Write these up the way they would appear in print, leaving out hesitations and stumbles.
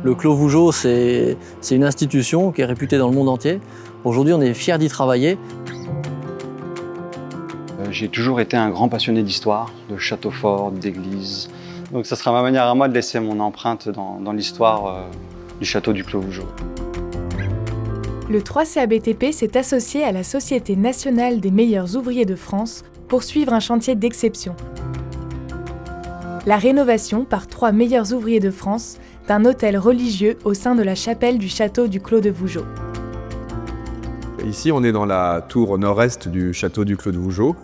Le Clos Vougeot, c'est une institution qui est réputée dans le monde entier. Aujourd'hui, on est fiers d'y travailler. J'ai toujours été un grand passionné d'histoire, de châteaux forts, d'églises. Donc ça sera ma manière à moi de laisser mon empreinte dans l'histoire du château du Clos Vougeot. Le 3CABTP s'est associé à la Société nationale des meilleurs ouvriers de France pour suivre un chantier d'exception. La rénovation par 3 meilleurs ouvriers de France d'un hôtel religieux au sein de la chapelle du château du Clos de Vougeot. Ici, on est dans la tour nord-est du château du Clos de Vougeot,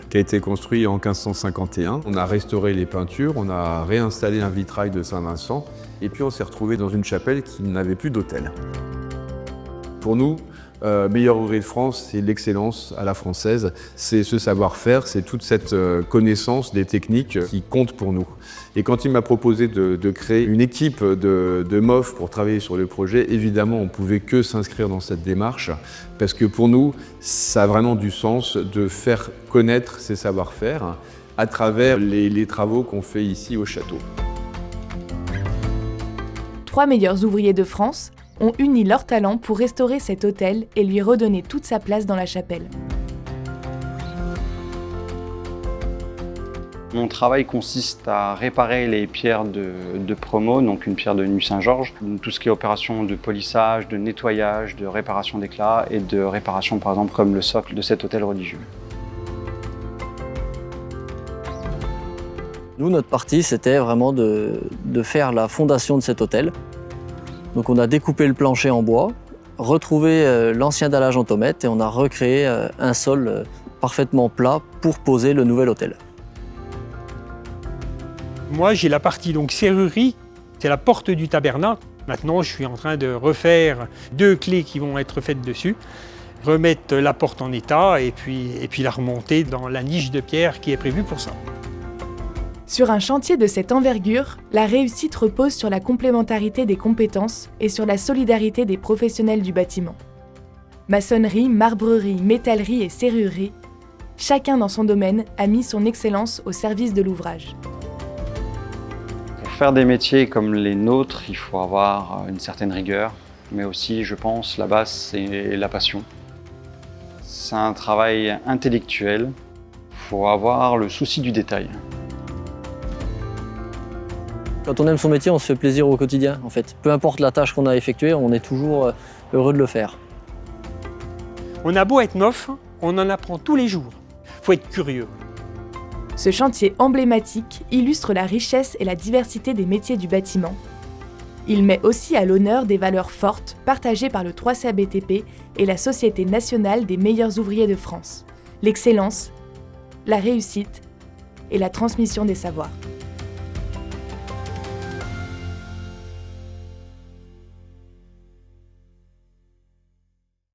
qui a été construit en 1551. On a restauré les peintures, on a réinstallé un vitrail de Saint-Vincent, et puis on s'est retrouvé dans une chapelle qui n'avait plus d'autel. Pour nous, meilleur ouvrier de France, c'est l'excellence à la française, c'est ce savoir-faire, c'est toute cette connaissance des techniques qui compte pour nous. Et quand il m'a proposé de créer une équipe de MOF pour travailler sur le projet, évidemment, on ne pouvait que s'inscrire dans cette démarche, parce que pour nous, ça a vraiment du sens de faire connaître ces savoir-faire à travers les travaux qu'on fait ici au château. 3 meilleurs ouvriers de France ont uni leurs talents pour restaurer cet hôtel et lui redonner toute sa place dans la chapelle. Mon travail consiste à réparer les pierres de promo, donc une pierre de Nuit Saint-Georges, tout ce qui est opération de polissage, de nettoyage, de réparation d'éclats et de réparation par exemple comme le socle de cet hôtel religieux. Nous, notre partie, c'était vraiment de faire la fondation de cet hôtel. Donc on a découpé le plancher en bois, retrouvé l'ancien dallage en tomette et on a recréé un sol parfaitement plat pour poser le nouvel hôtel. Moi, j'ai la partie donc serrurerie, c'est la porte du tabernacle. Maintenant, je suis en train de refaire 2 clés qui vont être faites dessus, remettre la porte en état et puis la remonter dans la niche de pierre qui est prévue pour ça. Sur un chantier de cette envergure, la réussite repose sur la complémentarité des compétences et sur la solidarité des professionnels du bâtiment. Maçonnerie, marbrerie, métallerie et serrurerie, chacun dans son domaine a mis son excellence au service de l'ouvrage. Pour faire des métiers comme les nôtres, il faut avoir une certaine rigueur, mais aussi, je pense, la base, c'est la passion. C'est un travail intellectuel, il faut avoir le souci du détail. Quand on aime son métier, on se fait plaisir au quotidien, en fait. Peu importe la tâche qu'on a effectuée, on est toujours heureux de le faire. On a beau être MOF, on en apprend tous les jours. Il faut être curieux. Ce chantier emblématique illustre la richesse et la diversité des métiers du bâtiment. Il met aussi à l'honneur des valeurs fortes partagées par le 3CABTP et la Société nationale des meilleurs ouvriers de France. L'excellence, la réussite et la transmission des savoirs.